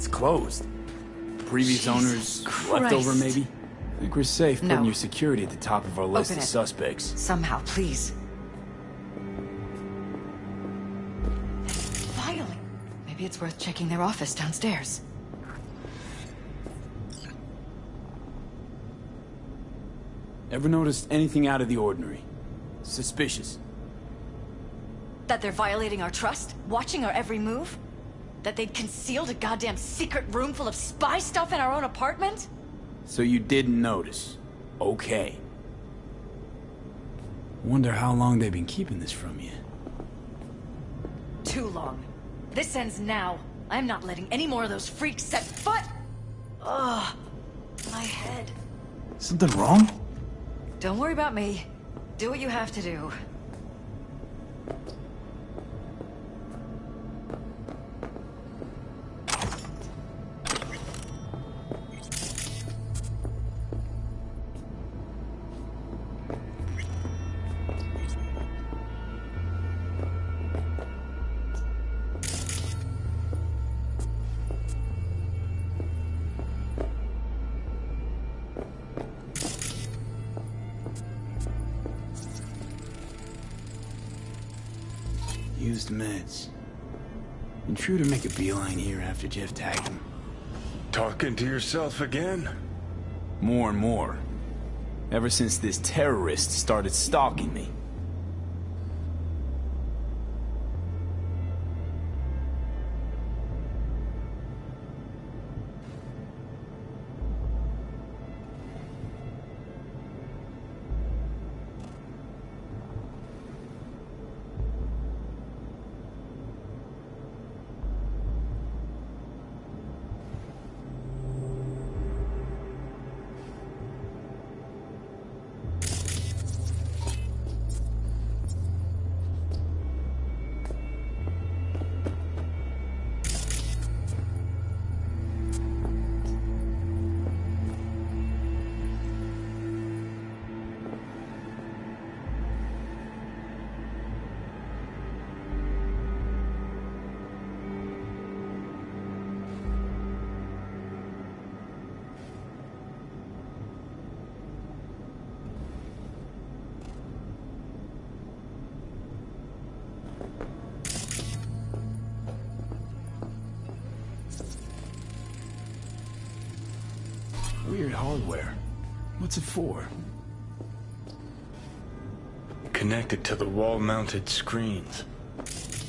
It's closed. Previous owners, leftover maybe? I think we're safe putting your security at the top of our list of suspects. Somehow, please. Finally! Maybe it's worth checking their office downstairs. Ever noticed anything out of the ordinary? Suspicious? That they're violating our trust? Watching our every move? That they'd concealed a goddamn secret room full of spy stuff in our own apartment? So you didn't notice. Okay. Wonder how long they've been keeping this from you. Too long. This ends now. I'm not letting any more of those freaks set foot... Ugh. My head. Something wrong? Don't worry about me. Do what you have to do. Used meds. Intruder make a beeline here after Jeff tagged him. Talking to yourself again? More and more. Ever since this terrorist started stalking me. Weird hardware. What's it for? Connected to the wall-mounted screens.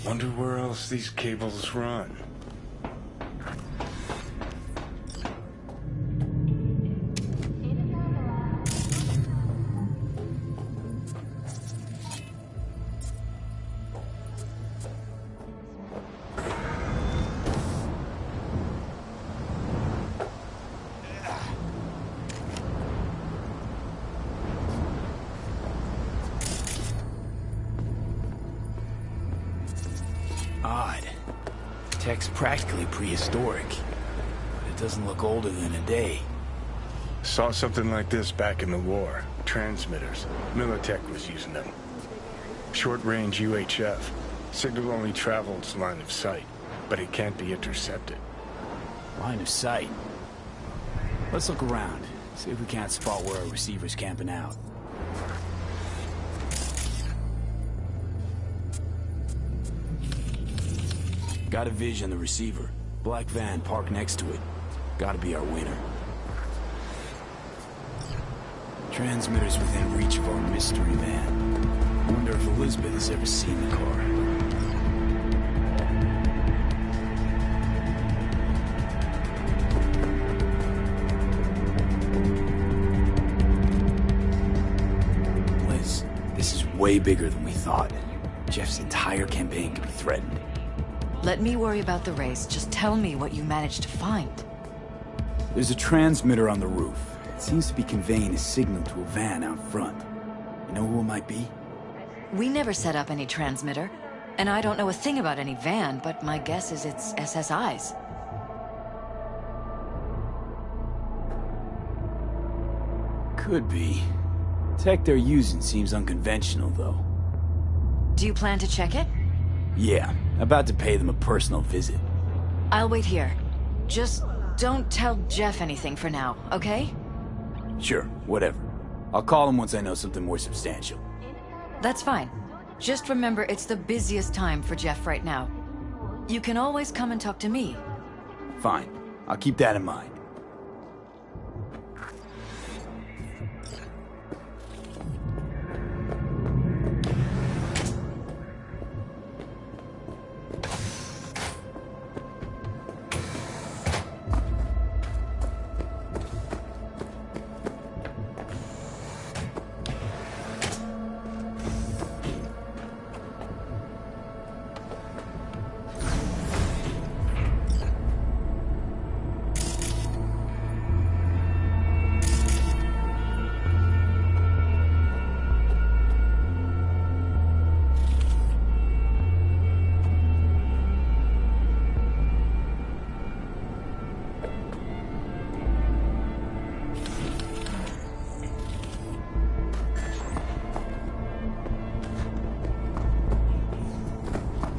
Wonder where else these cables run. Odd. Tech's practically prehistoric, but it doesn't look older than a day. Saw something like this back in the war. Transmitters. Militech was using them. Short-range UHF. Signal only travels line of sight, but it can't be intercepted. Line of sight. Let's look around. See if we can't spot where our receiver's camping out. Got a vision on the receiver. Black van parked next to it. Gotta be our winner. Transmitter's within reach of our mystery van. Wonder if Elizabeth has ever seen the car. Liz, this is way bigger than we thought. Jeff's entire campaign could be threatened. Let me worry about the race. Just tell me what you managed to find. There's a transmitter on the roof. It seems to be conveying a signal to a van out front. You know who it might be? We never set up any transmitter. And I don't know a thing about any van, but my guess is it's SSI's. Could be. Tech they're using seems unconventional, though. Do you plan to check it? Yeah, about to pay them a personal visit. I'll wait here. Just don't tell Jeff anything for now, okay? Sure, whatever. I'll call him once I know something more substantial. That's fine. Just remember it's the busiest time for Jeff right now. You can always come and talk to me. Fine. I'll keep that in mind.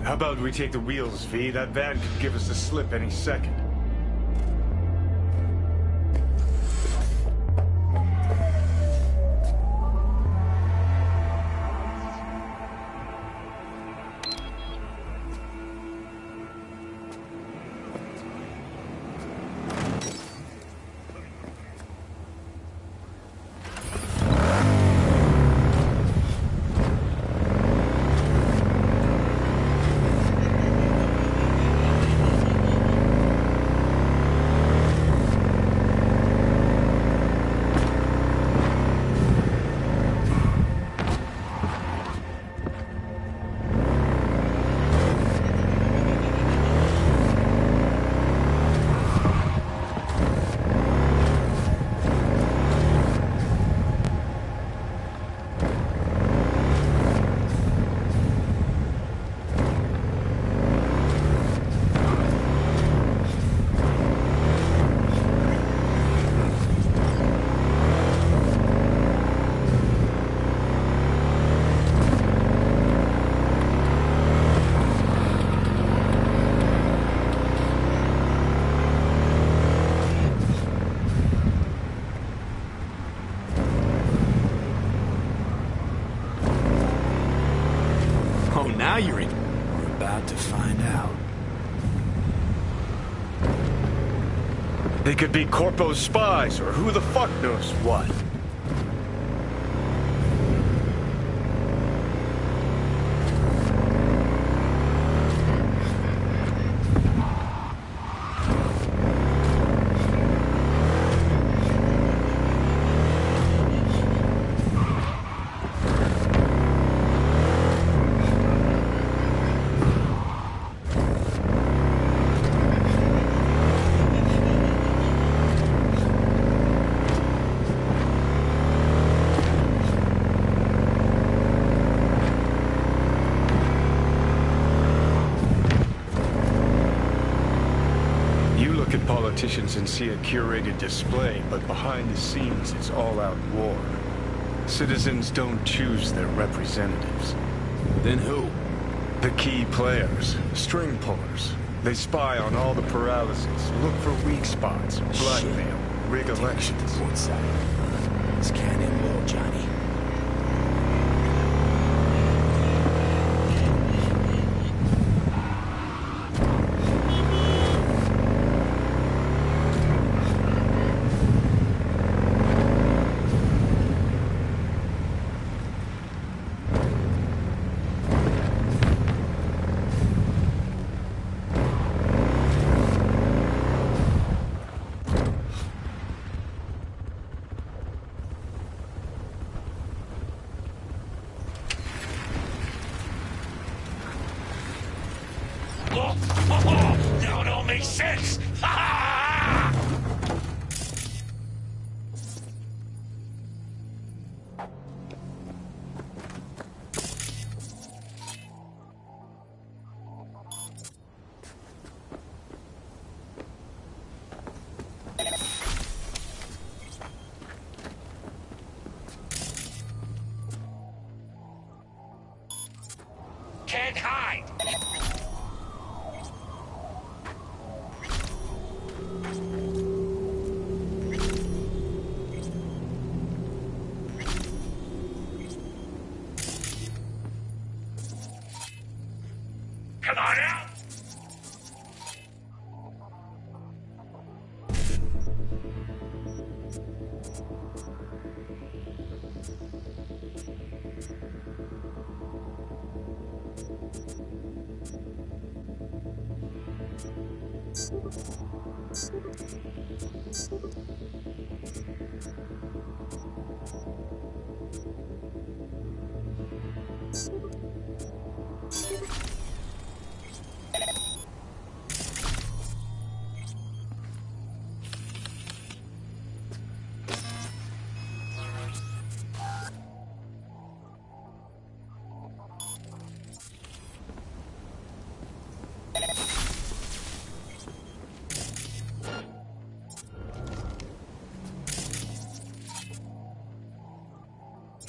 How about we take the wheels, V? That van could give us the slip any second. Now you're in. We're about to find out. They could be Corpo's spies, or who the fuck knows what. Politicians and see a curated display, but behind the scenes it's all-out war. Citizens don't choose their representatives. Then who? The key players, string pullers. They spy on all the paralyses, look for weak spots, blackmail, rig elections. Port side. This can't end well, Johnny. Now it all makes sense! Can't hide!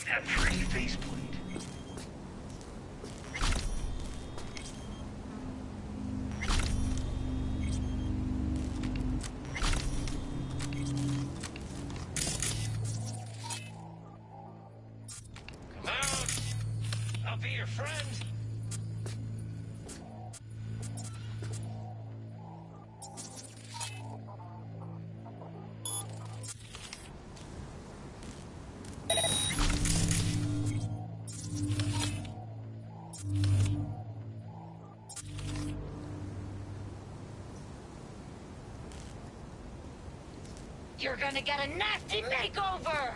That free faceplate. Come out. I'll be your friend. You're gonna get a nasty makeover!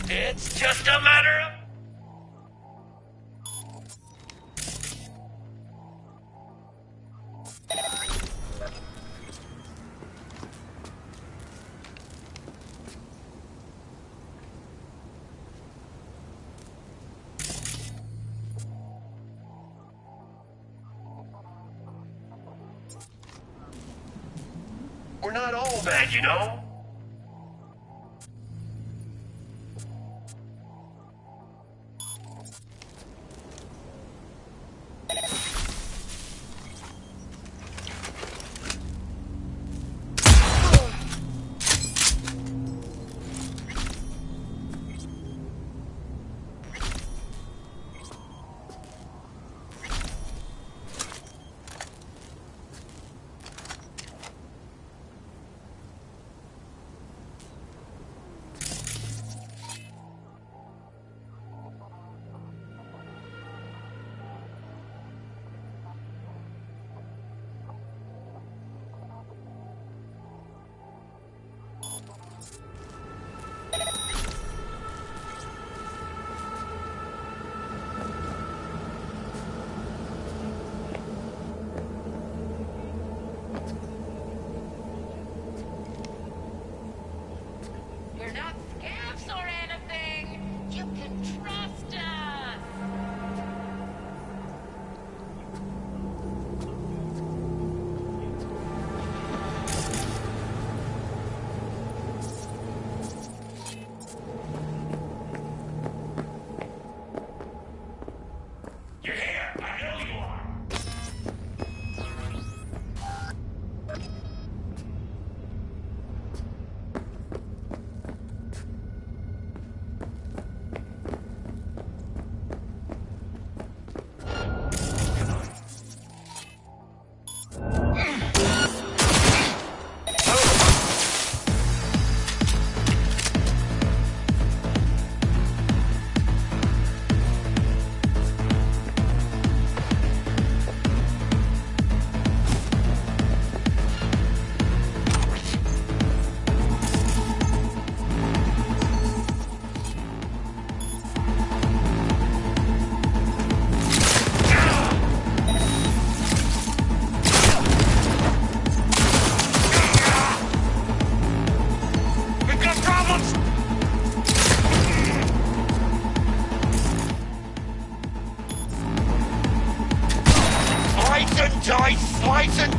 It's just a matter of... We're not all bad, you know?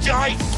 dice!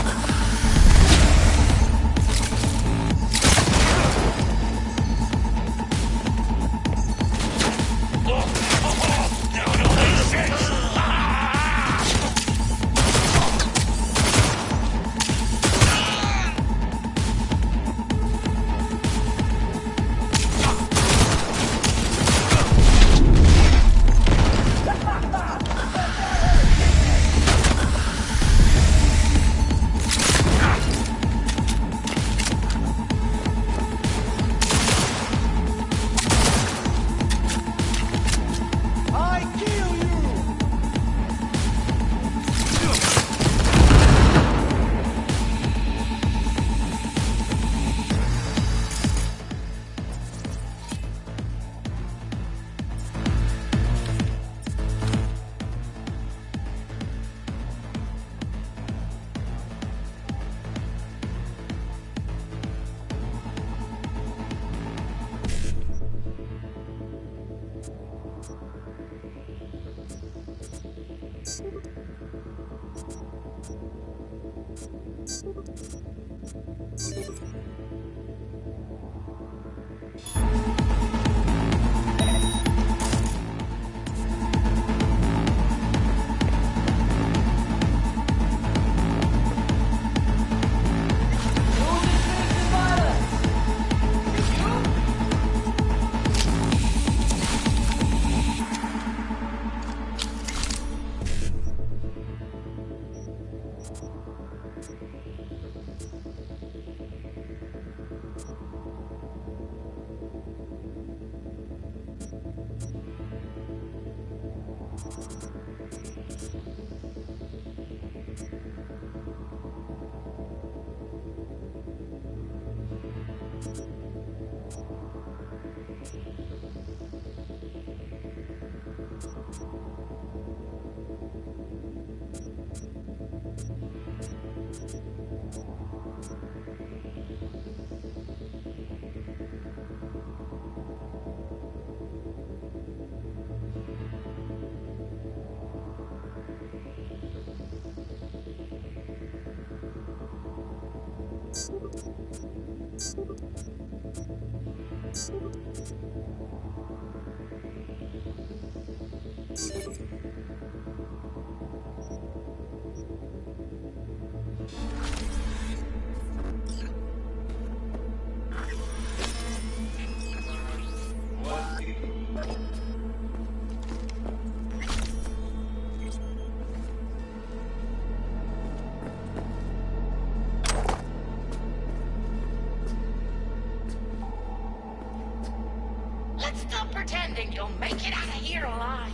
Let's stop pretending you'll make it out of here alive.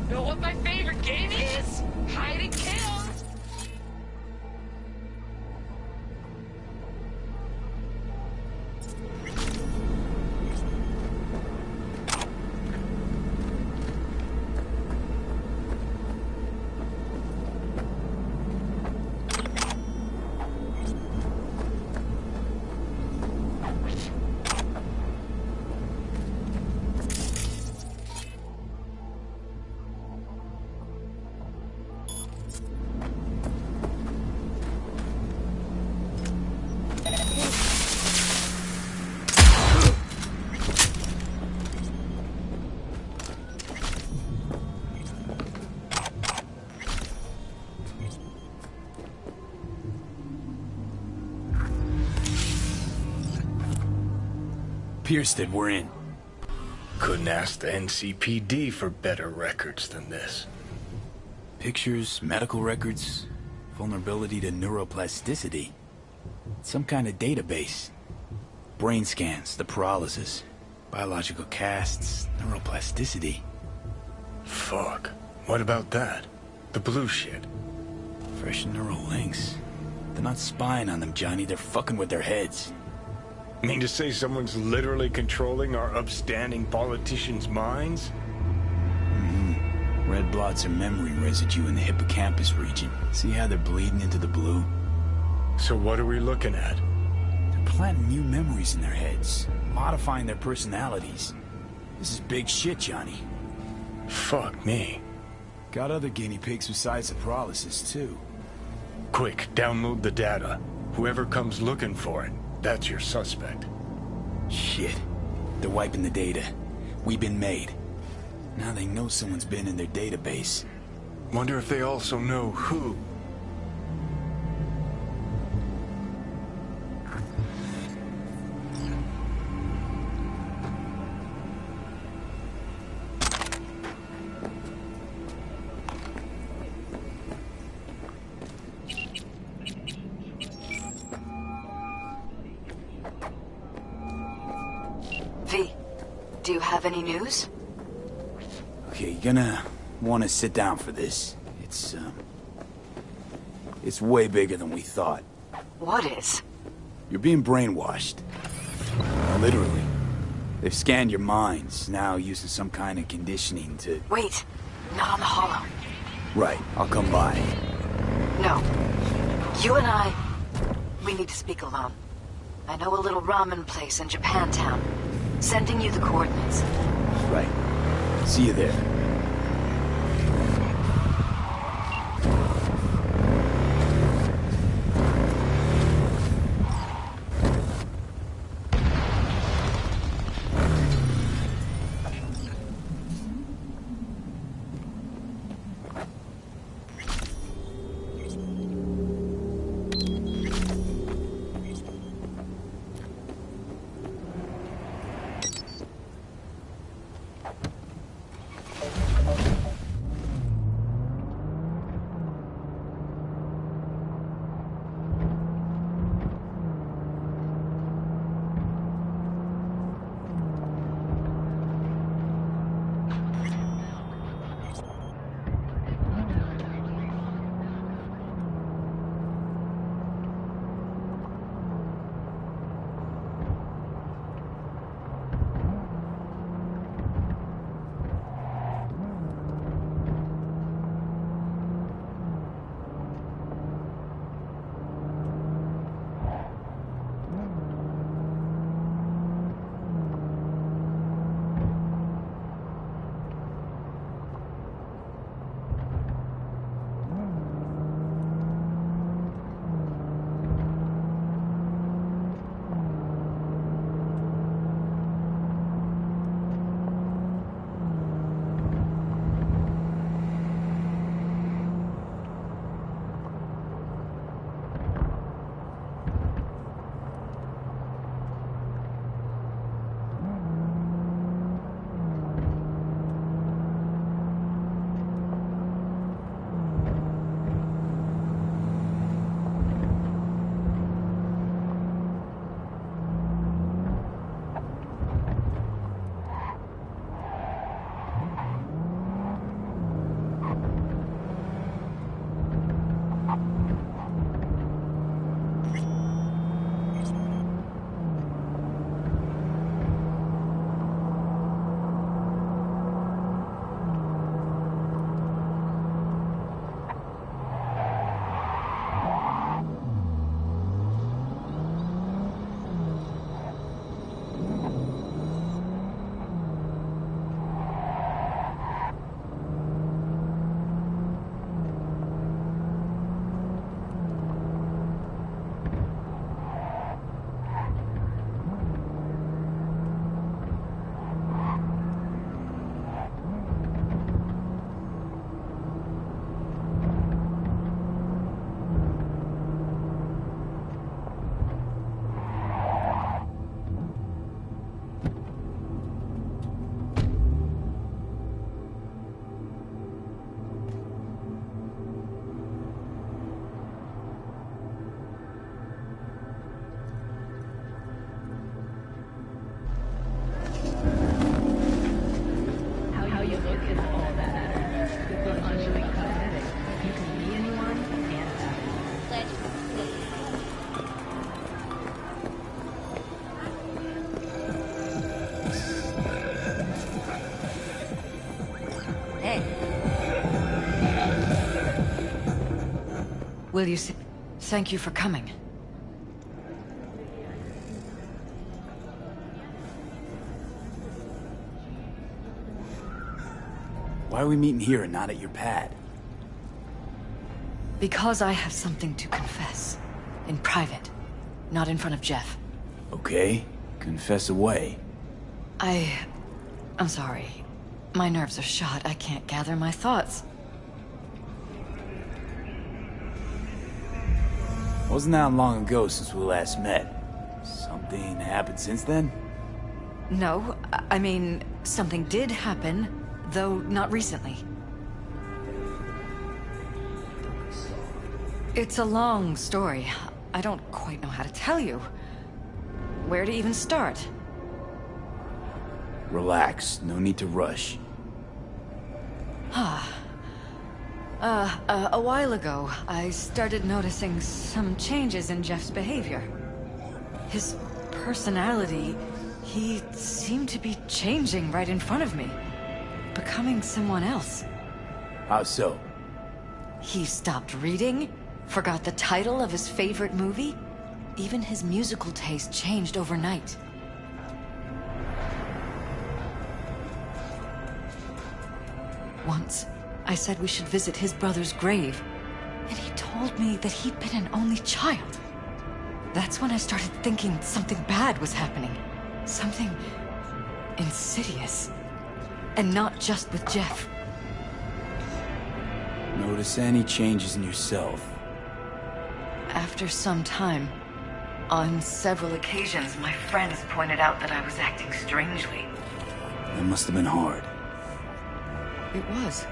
Know what my favorite game is? Hide and kill. Pierced it, we're in. Couldn't ask the NCPD for better records than this. Pictures, medical records, vulnerability to neuroplasticity. Some kind of database. Brain scans, the paralysis, biological casts, neuroplasticity. Fuck. What about that? The blue shit. Fresh neural links. They're not spying on them, Johnny. They're fucking with their heads. Mean to say someone's literally controlling our upstanding politicians' minds? Red blots are memory residue in the hippocampus region. See how they're bleeding into the blue? So what are we looking at? They're planting new memories in their heads, modifying their personalities. This is big shit, Johnny. Fuck me. Got other guinea pigs besides the paralysis, too. Quick, download the data. Whoever comes looking for it, that's your suspect. Shit. They're wiping the data. We've been made. Now they know someone's been in their database. Wonder if they also know who. V, do you have any news? Okay, you're gonna want to sit down for this. It's way bigger than we thought. What is? You're being brainwashed. Literally. They've scanned your minds, now using some kind of conditioning to... Wait, not on the hollow. Right, I'll come by. No. You and I, we need to speak alone. I know a little ramen place in Japantown. Sending you the coordinates. Right. See you there. Will you sit? Thank you for coming. Why are we meeting here and not at your pad? Because I have something to confess. In private. Not in front of Jeff. Okay, confess away. I'm sorry. My nerves are shot. I can't gather my thoughts. Wasn't that long ago since we last met? Something happened since then? No, I mean, something did happen, though not recently. It's a long story. I don't quite know how to tell you. Where to even start? Relax, no need to rush. A while ago, I started noticing some changes in Jeff's behavior. His personality, he seemed to be changing right in front of me. Becoming someone else. How so? He stopped reading, forgot the title of his favorite movie. Even his musical taste changed overnight. Once, I said we should visit his brother's grave, and he told me that he'd been an only child. That's when I started thinking something bad was happening. Something insidious. And not just with Jeff. Notice any changes in yourself? After some time, on several occasions, my friends pointed out that I was acting strangely. That must have been hard. It was.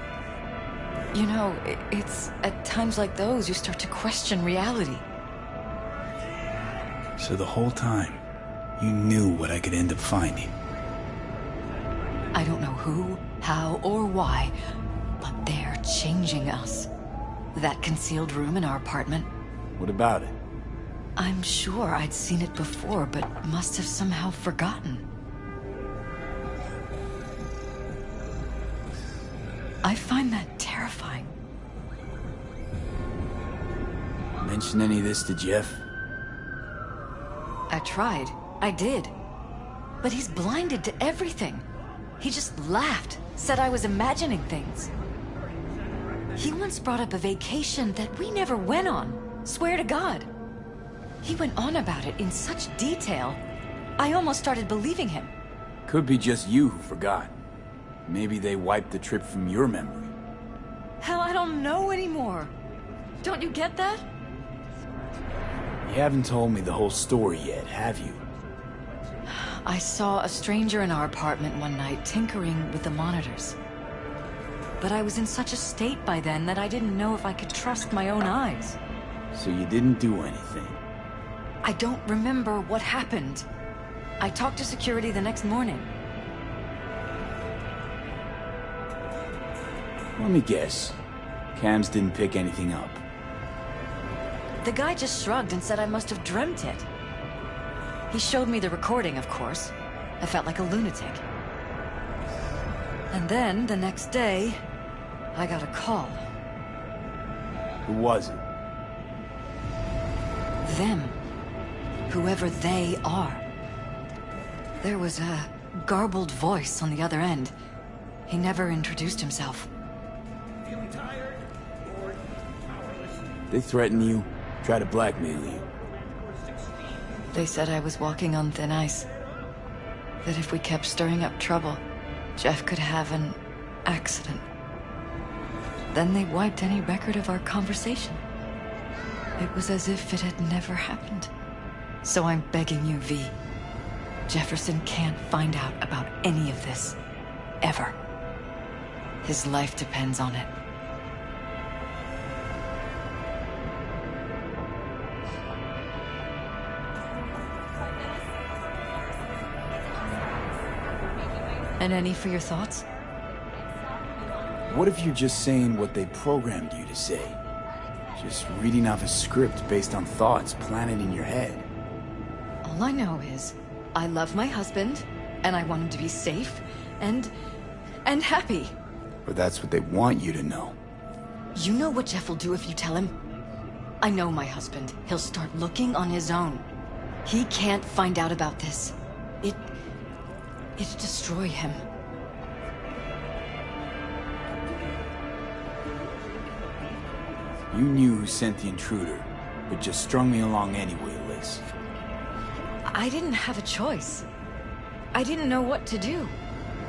You know, it's at times like those you start to question reality. So the whole time, you knew what I could end up finding. I don't know who, how, or why, but they're changing us. That concealed room in our apartment. What about it? I'm sure I'd seen it before, but must have somehow forgotten. I find that terrifying. Mention any of this to Jeff? I tried. I did. But he's blinded to everything. He just laughed, said I was imagining things. He once brought up a vacation that we never went on. Swear to God. He went on about it in such detail, I almost started believing him. Could be just you who forgot. Maybe they wiped the trip from your memory. Hell, I don't know anymore. Don't you get that? You haven't told me the whole story yet, have you? I saw a stranger in our apartment one night tinkering with the monitors. But I was in such a state by then that I didn't know if I could trust my own eyes. So you didn't do anything? I don't remember what happened. I talked to security the next morning. Let me guess. Cams didn't pick anything up. The guy just shrugged and said I must have dreamt it. He showed me the recording, of course. I felt like a lunatic. And then, the next day, I got a call. Who was it? Them. Whoever they are. There was a garbled voice on the other end. He never introduced himself. They threaten you, try to blackmail you. They said I was walking on thin ice. That if we kept stirring up trouble, Jeff could have an accident. Then they wiped any record of our conversation. It was as if it had never happened. So I'm begging you, V. Jefferson can't find out about any of this. Ever. His life depends on it. And any for your thoughts? What if you're just saying what they programmed you to say? Just reading off a script based on thoughts planted in your head. All I know is, I love my husband, and I want him to be safe, and happy. Or that's what they want you to know. You know what Jeff will do if you tell him? I know my husband. He'll start looking on his own. He can't find out about this. It'd destroy him. You knew who sent the intruder, but just strung me along anyway, Liz. I didn't have a choice. I didn't know what to do.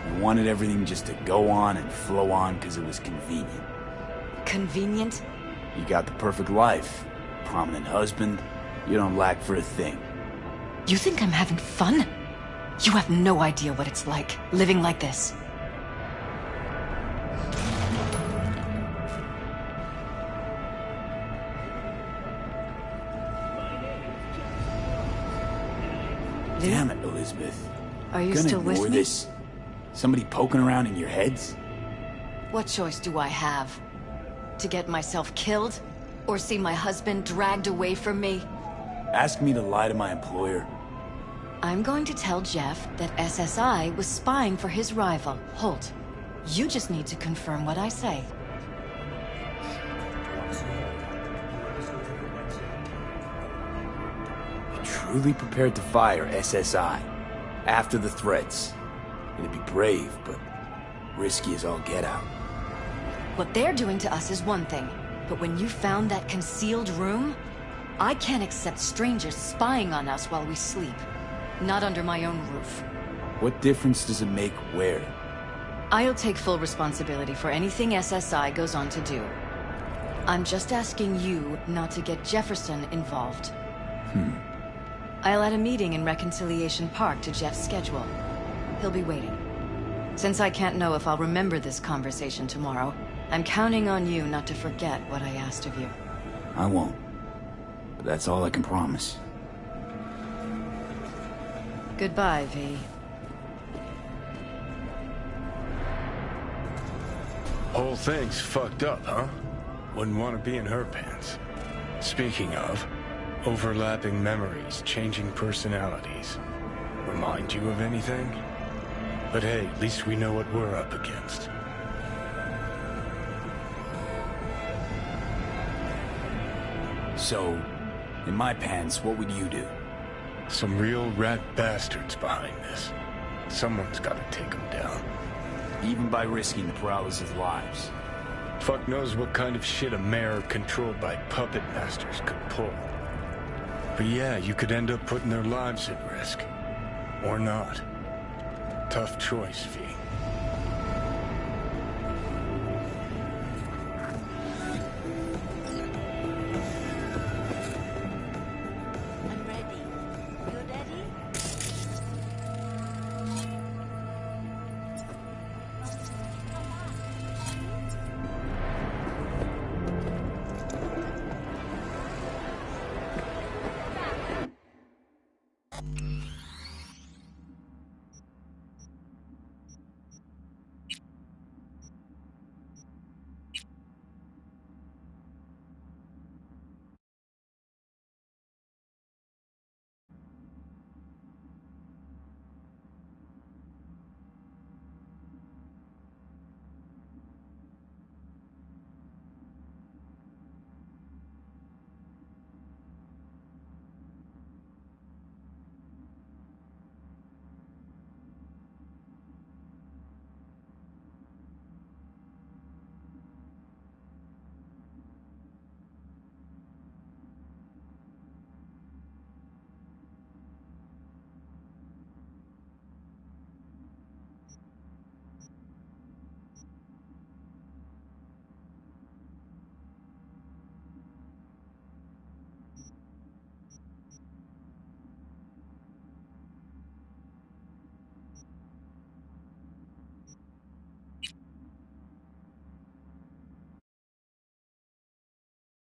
You wanted everything just to go on and flow on because it was convenient. Convenient? You got the perfect life. Prominent husband. You don't lack for a thing. You think I'm having fun? You have no idea what it's like, living like this. Damn it, Elizabeth. Are you Gonna still with ignore me? this? Somebody poking around in your heads? What choice do I have? To get myself killed? Or see my husband dragged away from me? Ask me to lie to my employer? I'm going to tell Jeff that SSI was spying for his rival, Holt. You just need to confirm what I say. You're truly prepared to fire SSI after the threats. It'd be brave, but risky as all get out. What they're doing to us is one thing, but when you found that concealed room, I can't accept strangers spying on us while we sleep. Not under my own roof. What difference does it make where? I'll take full responsibility for anything SSI goes on to do. I'm just asking you not to get Jefferson involved. I'll add a meeting in Reconciliation Park to Jeff's schedule. He'll be waiting. Since I can't know if I'll remember this conversation tomorrow, I'm counting on you not to forget what I asked of you. I won't. But that's all I can promise. Goodbye, V. Whole thing's fucked up, huh? Wouldn't want to be in her pants. Speaking of, overlapping memories, changing personalities. Remind you of anything? But hey, at least we know what we're up against. So, in my pants, what would you do? Some real rat bastards behind this. Someone's gotta take them down. Even by risking the Peralez's lives. Fuck knows what kind of shit a mayor controlled by puppet masters could pull. But yeah, you could end up putting their lives at risk. Or not. Tough choice, V.